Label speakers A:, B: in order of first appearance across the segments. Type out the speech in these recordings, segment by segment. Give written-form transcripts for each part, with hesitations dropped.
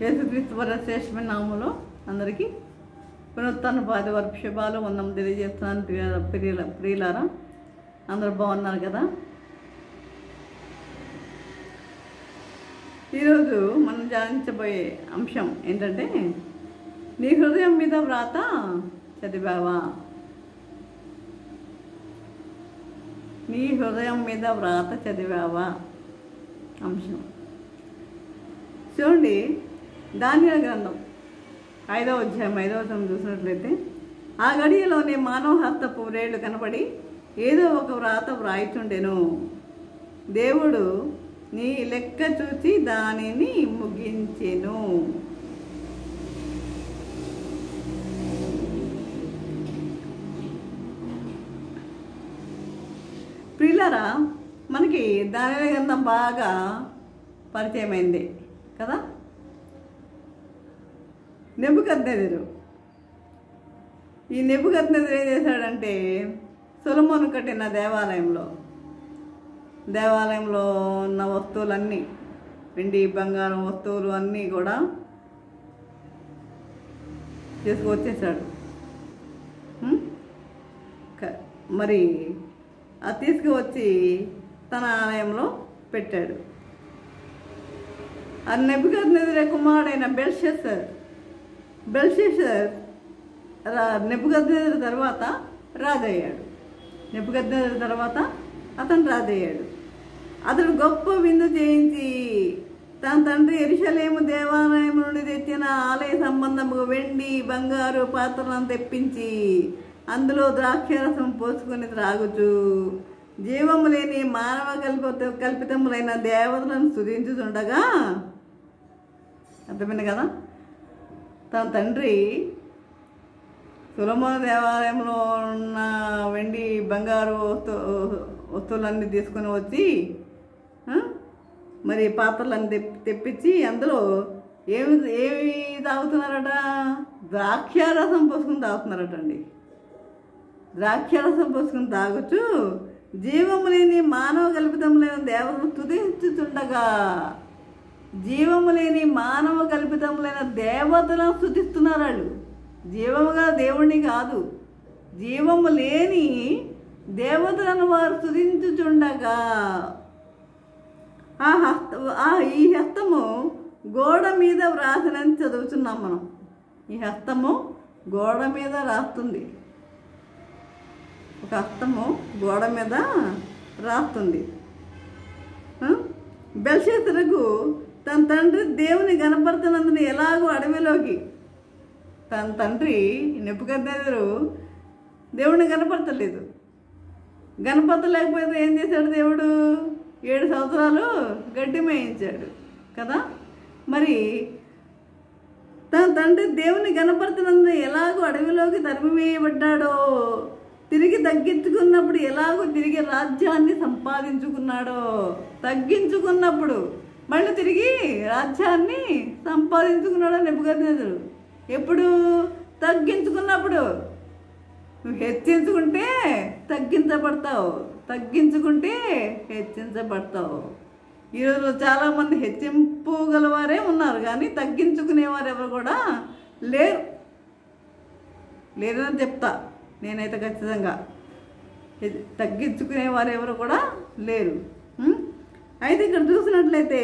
A: యేసుక్రీస్తు వారి శ్రేష్టమైన నామములో అందరికీ పునరుత్థాన ఆదివారపు శుభాలు వందనం తెలియజేస్తున్నాను. ప్రియులారా, అందరూ బాగున్నారు కదా? ఈరోజు మనం ధ్యానించబోయే అంశం ఏంటంటే, నీ హృదయం మీద వ్రాత చదివావా? నీ హృదయం మీద వ్రాత చదివావా అంశం. చూడండి, దానియేలు గ్రంథం 5వ అధ్యాయం 5వ వచనం చూసినట్లయితే, ఆ గడియలోనే మానవ హస్తపు వ్రేళ్లు కనబడి ఏదో ఒక వ్రాత వ్రాయిచుండెను. దేవుడు నీ లెక్క చూచి దానిని ముగించెను. ప్రియులారా, మనకి దానియేలు గ్రంథం బాగా పరిచయమైంది కదా. నెబుకద్నెజరు, ఈ నెబుకద్నెజరు ఏం చేశాడంటే, సొలొమోను కట్టిన దేవాలయంలో ఉన్న వస్తువులన్నీ, వెండి బంగారం వస్తువులు అన్నీ కూడా తీసుకువచ్చేసాడు. మరి అది తీసుకువచ్చి తన ఆలయంలో పెట్టాడు. ఆ నెబుకద్నెజరు కుమారుడైన బెల్షస్సర్ నెబుకద్నెజరు తర్వాత రాజయ్యాడు. నెబుకద్నెజరు తర్వాత అతను రాజయ్యాడు. అతడు గొప్ప విందు చేయించి తన తండ్రి యెరూషలేము దేవాలయం నుండి తెచ్చిన ఆలయ సంబంధము వెండి బంగారు పాత్రలను తెప్పించి అందులో ద్రాక్షారసం పోసుకొని త్రాగుచు జీవము లేని మానవ కల్పితములైన దేవతలను స్తుతించుతుండగా, అర్థమైంది కదా, తన తండ్రి సొలొమోను దేవాలయంలో ఉన్న వెండి బంగారు వస్తువులన్నీ తీసుకొని వచ్చి మరి పాత్రలన్నీ తెప్పించి అందులో ఏమి తాగుతున్నారట? ద్రాక్షారసం పోసుకుని తాగుతున్నారట అండి. ద్రాక్షారసం పోసుకుని తాగుచు జీవము లేని మానవ కల్పితములైన దేవతను స్తుతించుతుండగా, జీవము లేని మానవ కల్పితములైన దేవతలను స్తుతిస్తున్నారు వాళ్ళు. జీవముగా దేవుణ్ణి కాదు, జీవము లేని దేవతలను వారు స్తుతించుచుండగా, ఈ హస్తము గోడ మీద వ్రాసినని చదువుతున్నాం మనం. ఈ హస్తము గోడ మీద రాస్తుంది. ఒక హస్తము గోడ మీద రాస్తుంది. బెల్షస్సరుకు తన తండ్రి దేవుని గణపరచనందున ఎలాగో అడవిలోకి, తన తండ్రి నెబుకద్నెజరు దేవుడిని గణపరచలేదు. గణపరచలేకపోతే ఏం చేశాడు దేవుడు? 7 సంవత్సరాలు గడ్డి మేయించాడు కదా. మరి తన తండ్రి దేవుని గణపరచనందున ఎలాగో అడవిలోకి తరిమివేయబడ్డాడో, తిరిగి తగ్గించుకున్నప్పుడు ఎలాగో తిరిగి రాజ్యాన్ని సంపాదించుకున్నాడో, తగ్గించుకున్నప్పుడు మళ్ళీ తిరిగి రాజ్యాన్ని సంపాదించుకున్నాడో నెబుకద్నెజరు. ఎప్పుడు? తగ్గించుకున్నప్పుడు. నువ్వు హెచ్చించుకుంటే తగ్గించబడతావు, తగ్గించుకుంటే హెచ్చించబడతావు. ఈరోజు చాలామంది హెచ్చింపుగలవారే ఉన్నారు, కానీ తగ్గించుకునేవారు ఎవరు కూడా లేరని చెప్తా నేనైతే ఖచ్చితంగా. తగ్గించుకునేవారు ఎవరు కూడా లేరు. అయితే ఇక్కడ చూసినట్లయితే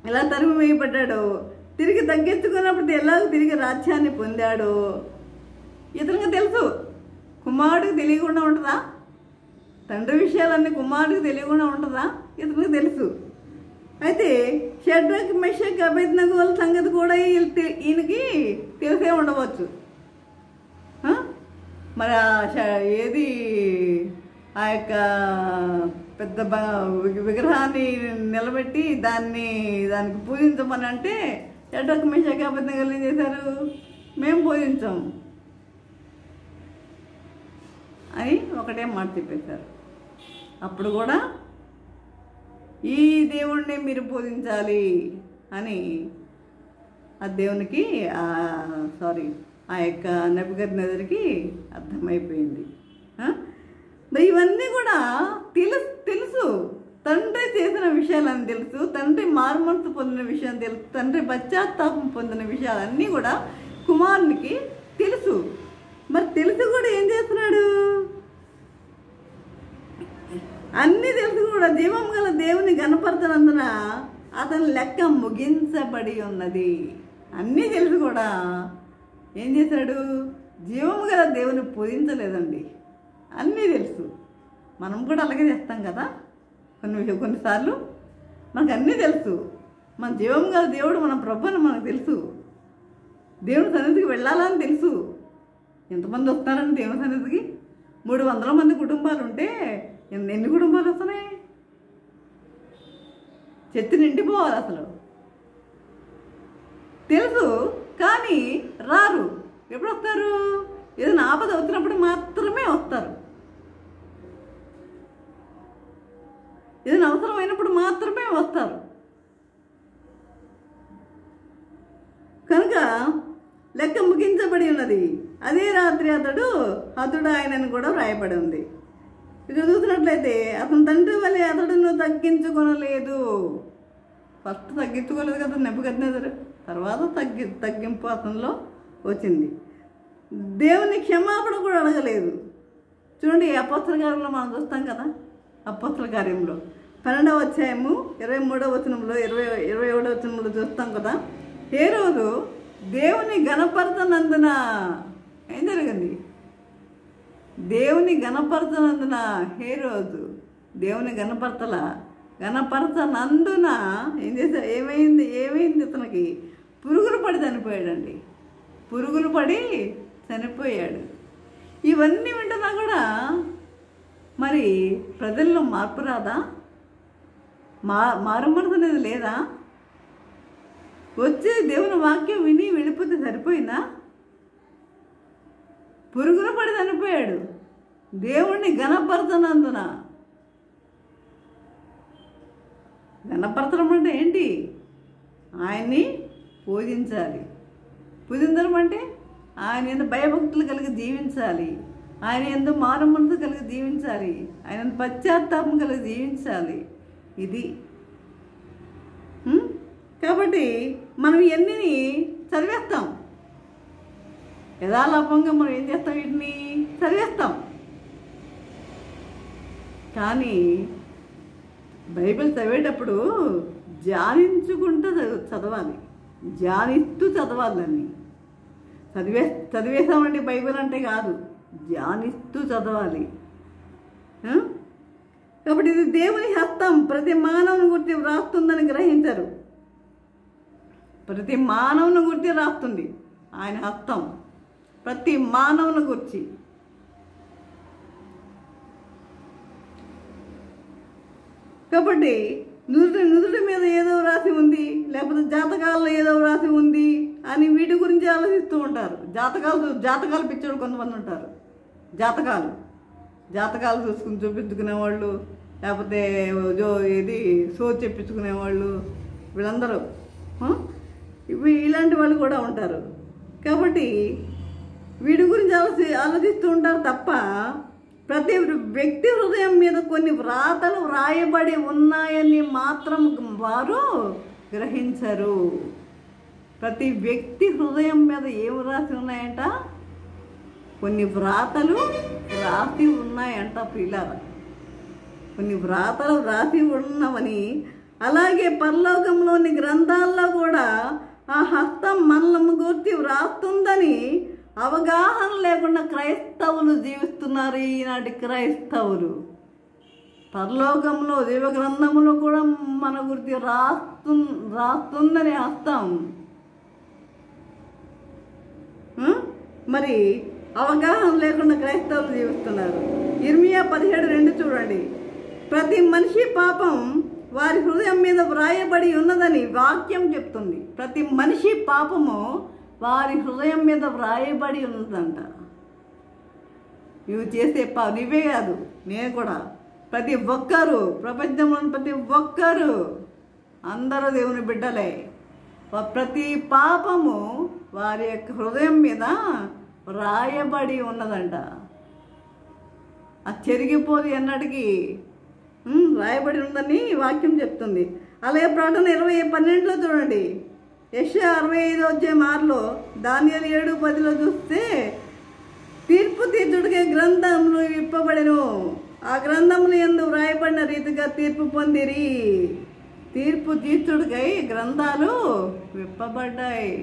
A: ఎలా తరిమి వేయబడ్డాడో, తిరిగి తగ్గించుకున్నప్పుడు ఎలాగో తిరిగి రాజ్యాన్ని పొందాడు. ఇతనికి తెలుసు. కుమారుడికి తెలియకుండా ఉంటుందా? తండ్రి విషయాలన్నీ కుమారుడికి తెలియకుండా ఉంటుందా? ఇతనికి తెలుసు. అయితే షడ్రక్ మెషక్ అబేద్నెగోల సంగతి కూడా ఈయనకి తెలిసే ఉండవచ్చు. మరి ఏది ఆ యొక్క పెద్ద విగ్రహాన్ని నిలబెట్టి దానికి పూజించమని అంటే షడ్రక్ మెషక్ అబేద్నెగోలు ఏం చేశారు? మేము పూజించాం అని ఒకటే మాట చెప్పేశారు. అప్పుడు కూడా ఈ దేవుణ్ణి మీరు పూజించాలి అని ఆ దేవునికి ఆ యొక్క నెబుకద్నెజరుకి అర్థమైపోయింది. ఇవన్నీ కూడా తెలుసు. తండ్రి చేసిన విషయాలని తెలుసు, తండ్రి మారుమనసు పొందిన విషయం తెలుసు, తండ్రి పశ్చాత్తాపం పొందిన విషయాలన్నీ కూడా కుమారునికి తెలుసు. మరి తెలుసు కూడా ఏం చేస్తున్నాడు? అన్నీ తెలుసు కూడా జీవం గల దేవుని గణపరచనందున అతని లెక్క ముగించబడి ఉన్నది. అన్నీ తెలుసు కూడా ఏం చేశాడు? జీవం గల దేవుని పూజించలేదండి. అన్నీ తెలుసు. మనం కూడా అలాగే చేస్తాం కదా కొన్నిసార్లు. మనకు అన్నీ తెలుసు. మన జీవం గల దేవుడు మన ప్రభు అని మనకు తెలుసు. దేవుని సన్నిధికి వెళ్ళాలని తెలుసు. ఎంతమంది వస్తారని దేవుని సన్నిధికి? 300 మంది కుటుంబాలు ఉంటే ఎన్ని కుటుంబాలు వస్తున్నాయి? చెత్త నిండిపోవాలి అసలు. తెలుసు కానీ రారు. ఎప్పుడు వస్తారు? ఏదైనా ఆపద వచ్చినప్పుడు మాత్రమే వస్తారు. ఏదైనా అవసరమైనప్పుడు మాత్రమే వస్తారు. కనుక లెక్క ముగించబడి ఉన్నది. అదే రాత్రి అతడు ఆయనను కూడా వ్రాయబడి ఉంది. ఇక్కడ చూసినట్లయితే అతని తండ్రి వలె అతడును తగ్గించుకొనలేదు. ఫస్ట్ తగ్గించుకోలేదు కదా నెబుకద్నెజరు. తర్వాత తగ్గింపు అతనిలో వచ్చింది. దేవుని క్షమాపణ కూడా అడగలేదు. చూడండి, అపోస్తల కార్యంలో మనం చూస్తాం కదా. అపోస్తల కార్యంలో 12వ అధ్యాయము 23వ వచనంలో 27వ వచనంలో చూస్తాం కదా. హేరోదు దేవుని గణపరచనందున ఏం జరిగింది? దేవుని గణపరచనందున హేరోదు దేవుని గణపరచనందున ఏం చేశారు? ఏమైంది ఇతనికి? పురుగులు పడి చనిపోయాడండి. పురుగులు పడి చనిపోయాడు. ఇవన్నీ వింటున్నా కూడా మరి ప్రజల్లో మార్పు రాదా? మారుమనసు అనేది లేదా? వచ్చే దేవుని వాక్యం విని వెళ్ళిపోతే సరిపోయిందా? పురుగులు పడి చనిపోయాడు దేవుణ్ణి గణపరచనందున. గణపరచడం అంటే ఏంటి? ఆయన్ని పూజించాలి. పూజించడం అంటే ఆయన ఎందు భయభక్తులు కలిగి జీవించాలి. ఆయన ఎందు మారుమనసు కలిగి జీవించాలి. ఆయన పశ్చాత్తాపం కలిగి జీవించాలి. ఇది కాబట్టి మనం ఎన్నిని చదివేస్తాం. యథాలాపంగా మనం ఏం చేస్తాం? వీటిని చదివేస్తాం. కానీ బైబిల్ చదివేటప్పుడు ధ్యానించుకుంటూ చదవాలి. ధ్యానిస్తూ చదవాలి. దాన్ని చదివేసామండి బైబిల్ అంటే కాదు, ధ్యానిస్తూ చదవాలి. కాబట్టి ఇది దేవుని హస్తం ప్రతి మానవుని గురించి వ్రాస్తుందని గ్రహించరు. ప్రతి మానవుని గురించి రాస్తుంది ఆయన హస్తం, ప్రతి మానవుని గురించి. కాబట్టి నుదుటి మీద ఏదో రాసి ఉంది, లేకపోతే జాతకాల్లో ఏదో రాసి ఉంది అని వీటి గురించి ఆలోచిస్తూ ఉంటారు. జాతకాలు పిచ్చోడు కొంతమంది ఉంటారు. జాతకాలు చూపించుకునేవాళ్ళు, లేకపోతే షో చెప్పించుకునేవాళ్ళు, వీళ్ళందరూ ఇలాంటి వాళ్ళు కూడా ఉంటారు. కాబట్టి వీడి గురించి ఆలోచిస్తూ ఉంటారు తప్ప ప్రతి వ్యక్తి హృదయం మీద కొన్ని వ్రాతలు వ్రాయబడి ఉన్నాయని మాత్రం వారు గ్రహించరు. ప్రతి వ్యక్తి హృదయం మీద ఏం రాసి ఉన్నాయంట? కొన్ని వ్రాతలు రాసి ఉన్నాయంట పిల్లల. కొన్ని వ్రాతలు రాసి ఉన్నవని, అలాగే పరలోకంలోని గ్రంథాల్లో కూడా ఆ హస్తం మనల్ని గురించి వ్రాస్తుందని అవగాహన లేకుండా క్రైస్తవులు జీవిస్తున్నారు. ఈనాటి క్రైస్తవులు పరలోకంలో జీవగ్రంథములు కూడా మన గురించి రాస్తుందని హస్తం. మరి అవగాహన లేకుండా క్రైస్తవులు జీవిస్తున్నారు. ఇర్మియా 17:2 చూడండి. ప్రతి మనిషి పాపం వారి హృదయం మీద వ్రాయబడి ఉన్నదని వాక్యం చెప్తుంది. ప్రతి మనిషి పాపము వారి హృదయం మీద వ్రాయబడి ఉన్నదంట. నువ్వు చేసే నువ్వే కాదు, నేను కూడా, ప్రతి ఒక్కరు, ప్రపంచంలోని ప్రతి ఒక్కరు, అందరూ దేవుని బిడ్డలే. ప్రతి పాపము వారి యొక్క హృదయం మీద వ్రాయబడి ఉన్నదంట. అది చెరిగిపోదు ఎన్నటికీ. రాయబడి ఉందని వాక్యం చెప్తుంది. అలాగే ప్రకటన 20:12 చూడండి. యెషయా 65:6 దానియేలు 7:10 చూస్తే తీర్పు తీర్చుడికే గ్రంథములు విప్పబడెను, ఆ గ్రంథములు యందు వ్రాయబడిన రీతిగా తీర్పు పొందిరి. తీర్పు తీర్చుడికై గ్రంథాలు విప్పబడ్డాయి.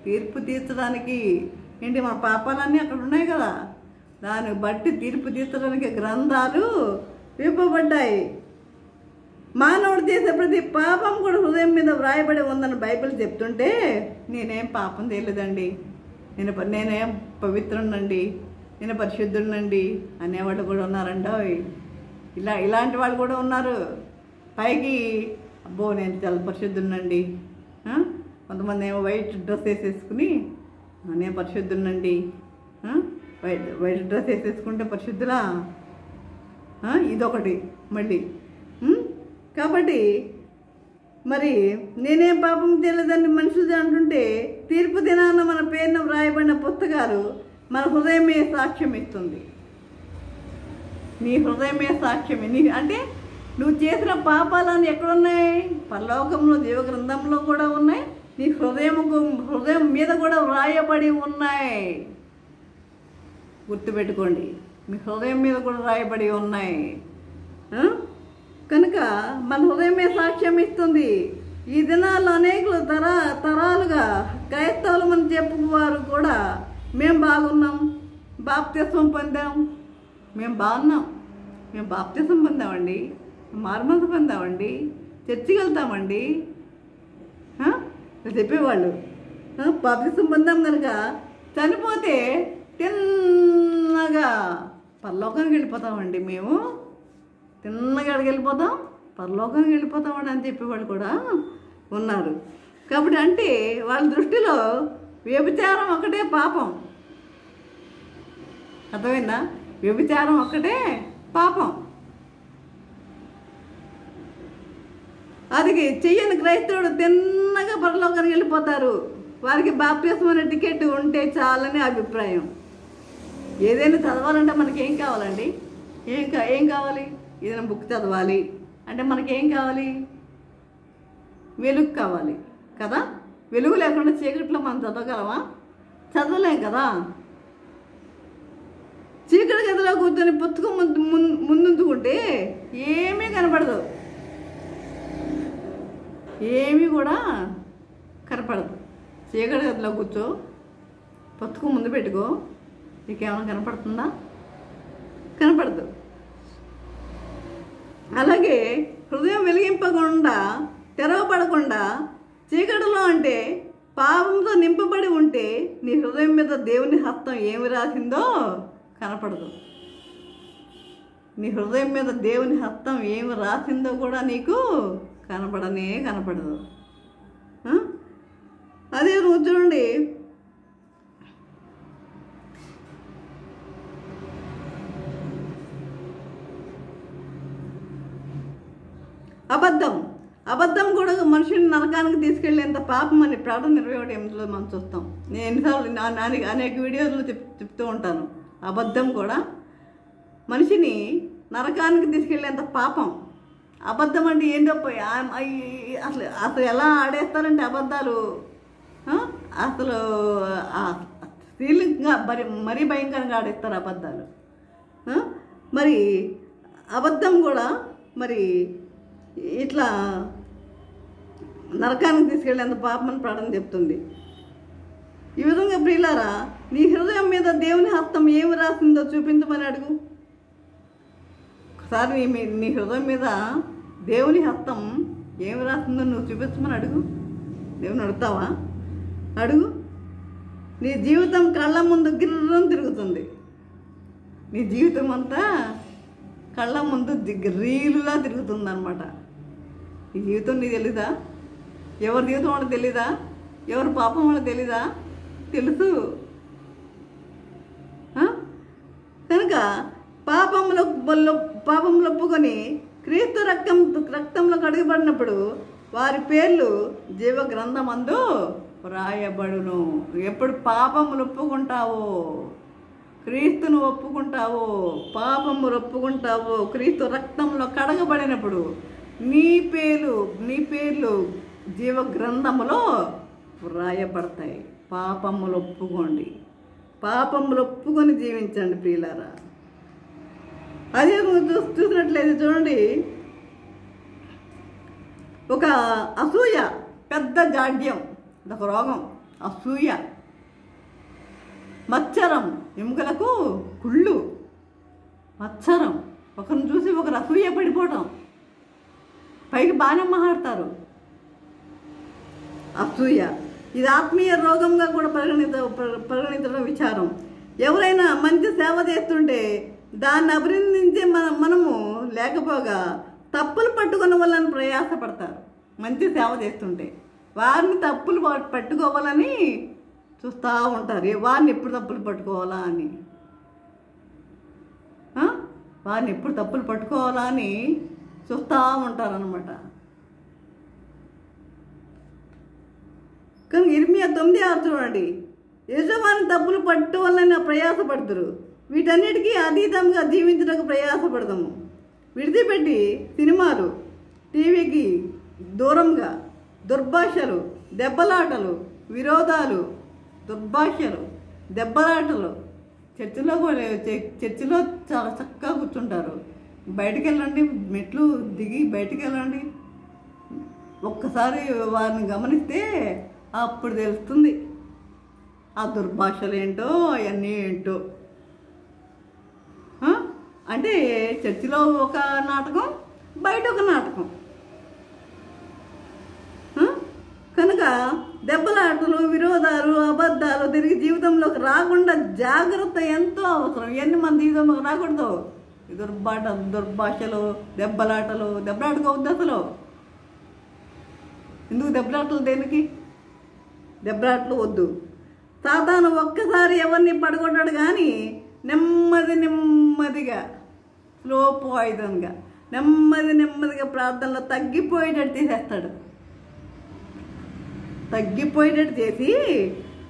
A: తీర్పు తీర్చడానికి ఏంటి, మన పాపాలన్నీ అక్కడ ఉన్నాయి కదా, దాన్ని బట్టి తీర్పు తీర్చడానికి గ్రంథాలు విప్పబడ్డాయి. మానవుడు చేసే ప్రతి పాపం కూడా హృదయం మీద వ్రాయబడి ఉందని బైబిల్ చెప్తుంటే నేనేం పాపం చేయలేదండి, నేనేం పవిత్రునండి, నేను పరిశుద్ధుడినండి అనేవాళ్ళు కూడా ఉన్నారండి. ఇలాంటి వాళ్ళు కూడా ఉన్నారు. పైకి అబ్బో నేను చాలా పరిశుద్ధుడినండి, కొంతమంది ఏమో వైట్ డ్రెస్ వేసేసుకుని నేను పరిశుద్ధుడినండి, వైట్ డ్రెస్ వేసేసుకుంటే పరిశుద్ధులా, ఇదొకటి మళ్ళీ. కాబట్టి మరి నేనేం పాపం చేయలేదని మనుషులు అంటుంటే తీర్పు దినాన మన పేరున వ్రాయబడిన పుస్తకాలు మన హృదయమే సాక్ష్యం ఇస్తుంది. నీ హృదయమే సాక్ష్యం. అంటే నువ్వు చేసిన పాపాలని ఎక్కడున్నాయి? పరలోకంలో జీవగ్రంథంలో కూడా ఉన్నాయి, నీ హృదయం మీద కూడా వ్రాయబడి ఉన్నాయి. గుర్తుపెట్టుకోండి, మీ హృదయం మీద కూడా రాయబడి ఉన్నాయి. కనుక మన హృదయమే సాక్ష్యం ఇస్తుంది. ఈ దినాల్లో అనేకులు తరాలుగా క్రైస్తవులు మనం చెప్పుకోవారు కూడా మేము బాగున్నాం, బాప్తిస్మం పొందాం, మేము బాగున్నాం, మేము బాప్తిస్మం పొందామండి, మారుమనసు పొందామండి, చర్చికి వెళ్తామండి చెప్పేవాళ్ళు. బాప్తిస్మం పొందాం కనుక చనిపోతే తిన్నగా పరలోకానికి వెళ్ళిపోతామండి, మేము తిన్నగా అక్కడికి వెళ్ళిపోతాం, పరలోకానికి వెళ్ళిపోతామండి అని చెప్పేవాళ్ళు కూడా ఉన్నారు. కాబట్టి అంటే వాళ్ళ దృష్టిలో వ్యభిచారం ఒకటే పాపం. అర్థమైందా? వ్యభిచారం ఒక్కటే పాపం. అది చెయ్యని క్రైస్తవుడు తిన్నగా పరలోకానికి వెళ్ళిపోతారు. వారికి బాప్తిస్మం అనే టికెట్ ఉంటే చాలని అభిప్రాయం. ఏదైనా చదవాలంటే మనకేం కావాలండి? ఏం కావాలి? ఏదైనా బుక్ చదవాలి అంటే మనకేం కావాలి? వెలుగు కావాలి కదా. వెలుగు లేకుండా చీకట్లో మనం చదవగలమా? చదవలేం కదా. చీకటి గదిలో కూర్చొని పుస్తకం ముందుంచుకుంటే ఏమీ కనపడదు, ఏమీ కూడా కనపడదు. చీకటి గదిలో కూర్చో, పుస్తకం ముందు పెట్టుకో, నీకేమైనా కనపడుతుందా? కనపడదు. అలాగే హృదయం వెలిగింపకుండా, తెరవబడకుండా చీకటిలో అంటే పాపంతో నింపబడి ఉంటే నీ హృదయం మీద దేవుని హస్తం ఏమి రాసిందో కనపడదు. నీ హృదయం మీద దేవుని హస్తం ఏమి రాసిందో కూడా నీకు కనపడదు. అదే నువ్వు చూడండి, అబద్ధం కూడా మనుషుని నరకానికి తీసుకెళ్ళేంత పాపం అని ప్రకటన 21:8 మనం చూస్తాం. నేను ఎన్నిసార్లు అనేక వీడియోలు చెప్తూ ఉంటాను. అబద్ధం కూడా మనిషిని నరకానికి తీసుకెళ్ళేంత పాపం. అబద్ధం అంటే ఏంటో అసలు ఎలా ఆడేస్తారంటే అబద్ధాలు అసలు స్త్రీలింగా మరీ భయంకరంగా ఆడేస్తారు అబద్ధాలు. మరి అబద్ధం కూడా మరి ఇట్లా నరకానికి తీసుకెళ్ళేంత పాపమని ప్రాణం చెప్తుంది. ఈ విధంగా ప్రియులారా, నీ హృదయం మీద దేవుని హస్తం ఏమి రాసిందో చూపించమని అడుగు. ఒకసారి నీ హృదయం మీద దేవుని హస్తం ఏమి రాసిందో నువ్వు చూపించమని అడుగు. దేవుని అడుగుతావా? అడుగు. నీ జీవితం కళ్ళ ముందు గిర్రం తిరుగుతుంది. నీ జీవితం అంతా కళ్ళ ముందు రీలులా తిరుగుతుంది అనమాట. ఈ జీవితం నీకు తెలీదా? ఎవరి జీవితం వాళ్ళకి తెలీదా? ఎవరి పాపం వాళ్ళకి తెలీదా? తెలుసు. కనుక పాపంలో ఒప్పుకొని క్రీస్తు రక్తంలో కడిగబడినప్పుడు వారి పేర్లు జీవ గ్రంథమందు రాయబడును. ఎప్పుడు పాపములు ఒప్పుకుంటావో, క్రీస్తును ఒప్పుకుంటావో, పాపములు ఒప్పుకుంటావో, క్రీస్తు రక్తంలో కడగబడినప్పుడు నీ పేర్లు జీవ గ్రంథములో వ్రాయబడతాయి. పాపములు ఒప్పుకోండి, పాపములు ఒప్పుకొని జీవించండి ప్రియులారా. అదే చూసినట్లయితే చూడండి, ఒక అసూయ పెద్ద జాడ్యం, ఒక రోగం అసూయ. మత్సరం ఎముకలకు కుళ్ళు. మత్సరం, ఒకరిని చూసి ఒకరు అసూయ పడిపోవడం, పైకి బాగానే మాట్లాడతారు. అసూయ ఇది ఆత్మీయ రోగంగా కూడా పరిగణించడం విచారం. ఎవరైనా మంచి సేవ చేస్తుంటే దాన్ని అభినందించే మనము లేకపోగా తప్పులు పట్టుకున్న వాళ్ళని ప్రయాసపడతారు. మంచి సేవ చేస్తుంటే వారిని తప్పులు పట్టుకోవాలని చూస్తూ ఉంటారు. వారిని ఎప్పుడు తప్పులు పట్టుకోవాలా అని, వారిని ఎప్పుడు తప్పులు పట్టుకోవాలా అని చూస్తూ ఉంటారనమాట. కానీ ఇర్మియా 9:6 చూడండి, యజమాని తప్పులు పట్టుకోవాలని ప్రయాసపడతారు, వీటన్నిటికీ అతీతంగా జీవించడానికి ప్రయాసపడదాము. విడిచిపెట్టి సినిమాలు, టీవీకి దూరంగా దుర్భాషలు, దెబ్బలాటలు, విరోధాలు, దుర్భాషలు, దెబ్బలాటలు. చర్చిలో చాలా చక్కగా కూర్చుంటారు. బయటికి వెళ్ళండి, మెట్లు దిగి బయటికి వెళ్ళండి, ఒక్కసారి వారిని గమనిస్తే అప్పుడు తెలుస్తుంది ఆ దుర్భాషలు ఏంటో అవన్నీ ఏంటో. అంటే చర్చిలో ఒక నాటకం, బయట ఒక నాటకం. కనుక దెబ్బలాటలు, విరోధాలు, అబద్ధాలు తిరిగి జీవితంలోకి రాకుండా జాగ్రత్త ఎంతో అవసరం. ఎన్ని మన జీవితంలోకి రాకూడదు. దుర్భాషలు, దెబ్బలాటకోవద్దు అసలు. ఎందుకు దెబ్బలాటలు? దేనికి దెబ్బలాటలు వద్దు. సాతాను ఒక్కసారి ఎవరిని పడగొట్టాడు కానీ నెమ్మదిగా స్లో పాయిజన్గా నెమ్మదిగా ప్రార్థనలో తగ్గిపోయేటట్టు తీసేస్తాడు. తగ్గిపోయేటట్టు చేసి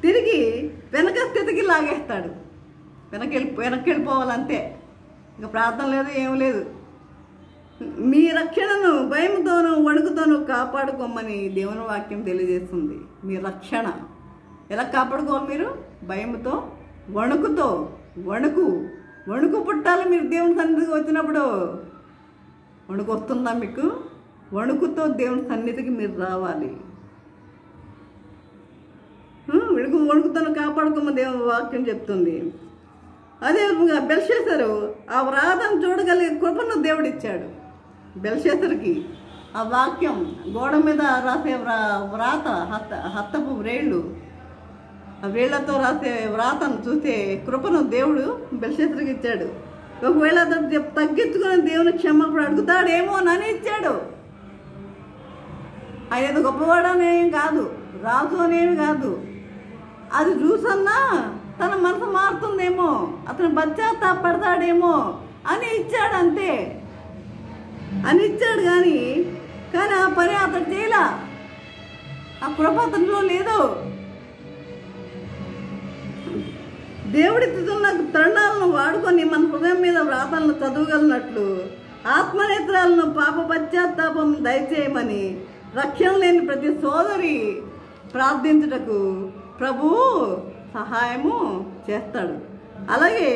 A: తిరిగి వెనక స్థితికి లాగేస్తాడు. వెనక్కి వెళ్ళిపోవాలంతే, ఇంకా ప్రార్థన లేదు, ఏం లేదు. మీ రక్షణను భయంతోనూ వణుకుతోనూ కాపాడుకోమని దేవుని వాక్యం తెలియజేస్తుంది. మీ రక్షణ ఎలా కాపాడుకోవాలి? మీరు భయంతో, వణుకుతో. వణుకు పుట్టాలి. మీరు దేవుని సన్నిధికి వచ్చినప్పుడు వణుకు వస్తుందా మీకు? వణుకుతో దేవుని సన్నిధికి మీరు రావాలి. వణుకుతోనూ కాపాడుకోమని దేవుని వాక్యం చెప్తుంది. అదే బెల్షస్సరు ఆ వ్రాతను చూడగలిగే కృపను దేవుడిచ్చాడు బెల్షస్సరుకి. ఆ వాక్యం గోడ మీద రాసే వ్రాత, హస్తపు వ్రేళ్ళు, ఆ వేళ్లతో రాసే వ్రాతను చూసే కృపను దేవుడు బెల్షస్సరుకి ఇచ్చాడు. ఒకవేళ అతను తగ్గించుకుని దేవుని క్షమాపణ అడుగుతాడేమో అని ఇచ్చాడు. ఆయన గొప్పవాడనేం కాదు, రాజు అనేమి కాదు. అది చూసన్నా తన మనసు మారుతుందేమో, అతను పశ్చాత్తాపడతాడేమో అని ఇచ్చాడు, అంతే అని ఇచ్చాడు. కానీ ఆ పని అతను చేయలా. ఆ కృప అతనిలో లేదు. దేవుడిస్తున్న తరుణాలను వాడుకొని మన హృదయం మీద వ్రాతలను చదవగలిగినట్లు ఆత్మనేత్రాలను పాప పశ్చాత్తాపం దయచేయమని రక్షణ లేని ప్రతి సోదరి ప్రార్థించుటకు ప్రభువు సహాయము చేస్తాడు. అలాగే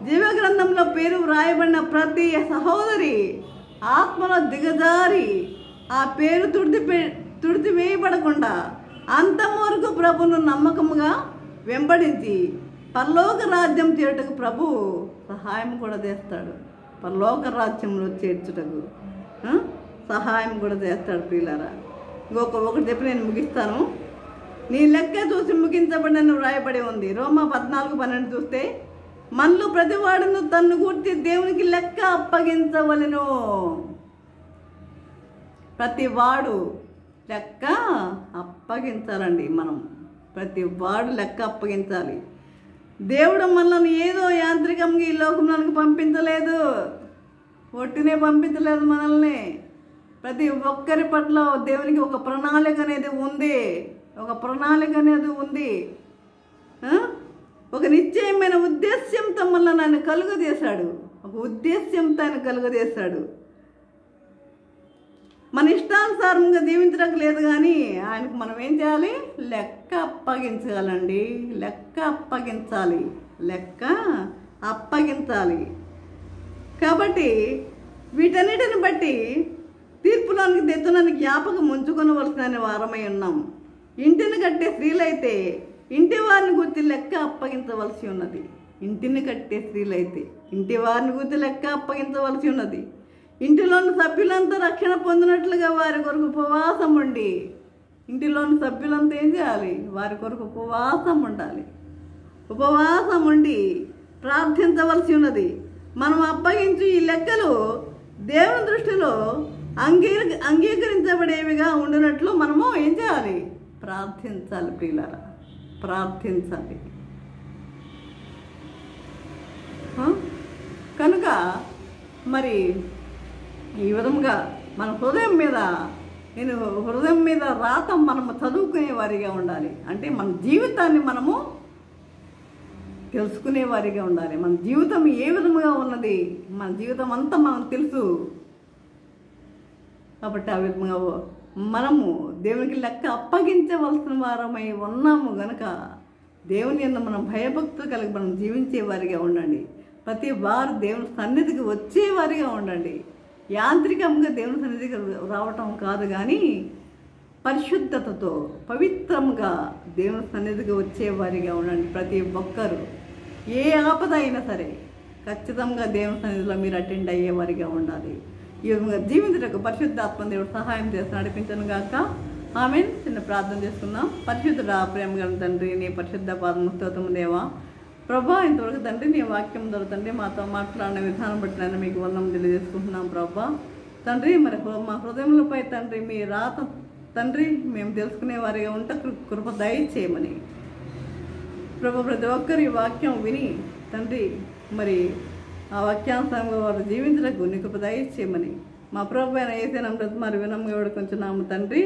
A: జీవగ్రంథంలో పేరు వ్రాయబడిన ప్రతి సహోదరి ఆత్మలో దిగజారి ఆ పేరు తుడిచివేయబడకుండా అంతం వరకు ప్రభును నమ్మకముగా వెంబడించి పరలోక రాజ్యం చేరుటకు ప్రభు సహాయం కూడా చేస్తాడు. పరలోక రాజ్యంలో చేర్చుటకు సహాయం కూడా చేస్తాడు. ప్రియులారా, ఒకటి చెప్పి నేను ముగిస్తాను. నీ లెక్క చూసి ముగించబడిన వ్రాయబడి ఉంది. రోమా 14:12 చూస్తే మనలో ప్రతివాడును తన్ను గూర్చి దేవునికి లెక్క అప్పగించవలెను. ప్రతివాడు లెక్క అప్పగించాలండి. మనం ప్రతివాడు లెక్క అప్పగించాలి. దేవుడు మనల్ని ఏదో యాంత్రికంగా ఈ లోకంలోనికి పంపించలేదు, ఒట్టినే పంపించలేదు మనల్ని. ప్రతి ఒక్కరి పట్ల దేవునికి ఒక ప్రణాళిక అనేది ఉంది, ఒక నిశ్చయమైన ఉద్దేశ్యంతో మళ్ళీ నన్ను కలుగజేశాడు. ఒక ఉద్దేశ్యంతో ఆయన కలుగజేశాడు. మన ఇష్టానుసారంగా జీవించడానికి లేదు, కానీ ఆయనకు మనం ఏం చేయాలి? లెక్క అప్పగించాలండి. లెక్క అప్పగించాలి. లెక్క అప్పగించాలి. కాబట్టి వీటన్నిటిని బట్టి తీర్పులోనికి తెచ్చునని జ్ఞాపకం ఉంచుకొనవలసిన వారమై ఉన్నాం. ఇంటిని కట్టే స్త్రీలైతే ఇంటి వారిని గురించి లెక్క అప్పగించవలసి ఉన్నది. ఇంటిని కట్టే స్త్రీలైతే ఇంటి వారిని గురించి లెక్క అప్పగించవలసి ఉన్నది. ఇంటిలోని సభ్యులంతా రక్షణ పొందినట్లుగా వారి కొరకు ఉపవాసం ఉండి, ఇంటిలోని సభ్యులంతా ఏం చేయాలి? వారి కొరకు ఉపవాసం ఉండాలి. ఉపవాసం ఉండి ప్రార్థించవలసి ఉన్నది. మనం అప్పగించు ఈ లెక్కలు దేవుని దృష్టిలో అంగీకరించబడేవిగా ఉండినట్లు మనము ఏం చేయాలి? ప్రార్థించాలి. ప్రియులారా, ప్రార్థించాలి. కనుక మరి ఈ విధంగా మన హృదయం మీద రాత మనము చదువుకునే వారిగా ఉండాలి. అంటే మన జీవితాన్ని మనము తెలుసుకునే వారిగా ఉండాలి. మన జీవితం ఏ విధముగా ఉన్నది, మన జీవితం అంతా మనకు తెలుసు. కాబట్టి ఆ విధంగా మనము దేవునికి లెక్క అప్పగించవలసిన వారమై ఉన్నాము గనక దేవుని యందు మనం భయభక్తులు కలిగి మనం జీవించే వారిగా ఉండండి. ప్రతి వారు దేవుని సన్నిధికి వచ్చేవారిగా ఉండండి. యాంత్రికంగా దేవుని సన్నిధికి రావటం కాదు, కానీ పరిశుద్ధతతో పవిత్రంగా దేవుని సన్నిధికి వచ్చేవారిగా ఉండండి. ప్రతి ఒక్కరూ ఏ ఆపద అయినా సరే ఖచ్చితంగా దేవుని సన్నిధిలో మీరు అటెండ్ అయ్యేవారిగా ఉండాలి. ఈ విధంగా జీవించడానికి పరిశుద్ధాత్మ దేవుడు సహాయం చేసి నడిపించను గాక. ఆమెన్. చిన్న ప్రార్థన చేసుకుందాం. పరిశుద్ధుడా, ప్రేమ గల తండ్రి, నీ పరిశుద్ధ పాదము స్తోత్రము దేవా. ప్రభా, ఇంతవరకు తండ్రి నీ వాక్యం ద్వారా తండ్రి మాతో మాట్లాడిన విధానం బట్టి నేను మీకు వందనం తెలియజేసుకుంటున్నాం. ప్రభా తండ్రి, మరి మా హృదయములపై తండ్రి మీ రాత తండ్రి మేము తెలుసుకునే వారిగా ఉంటే కృప దయచేయమని ప్రభు ప్రతి ఒక్కరు ఈ వాక్యం విని తండ్రి మరి ఆ వాక్యానుసారంగా వారు జీవించడానికి నీ కృప దయచేయమని మా ప్రభు అయిన యేసయ్య మరి వినమ్గా వేడుకొంచున్నాము తండ్రి.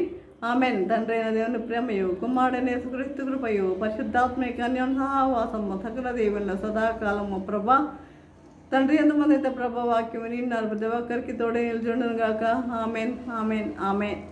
A: ఆమెన్. తండ్రి అయిన దేవుని ప్రేమయు, కుమారుడైన యేసుక్రీస్తు కృపయు, పరిశుద్ధాత్మక అన్యోన్య సహవాసము సకల దేవుళ్ళ సదాకాలము ప్రభా తండ్రి ఎంతమంది అయితే ప్రభా వాక్యం విని ప్రతి ఒక్కరికి తోడే నిల్చుండును గాక. Amen, amen, amen.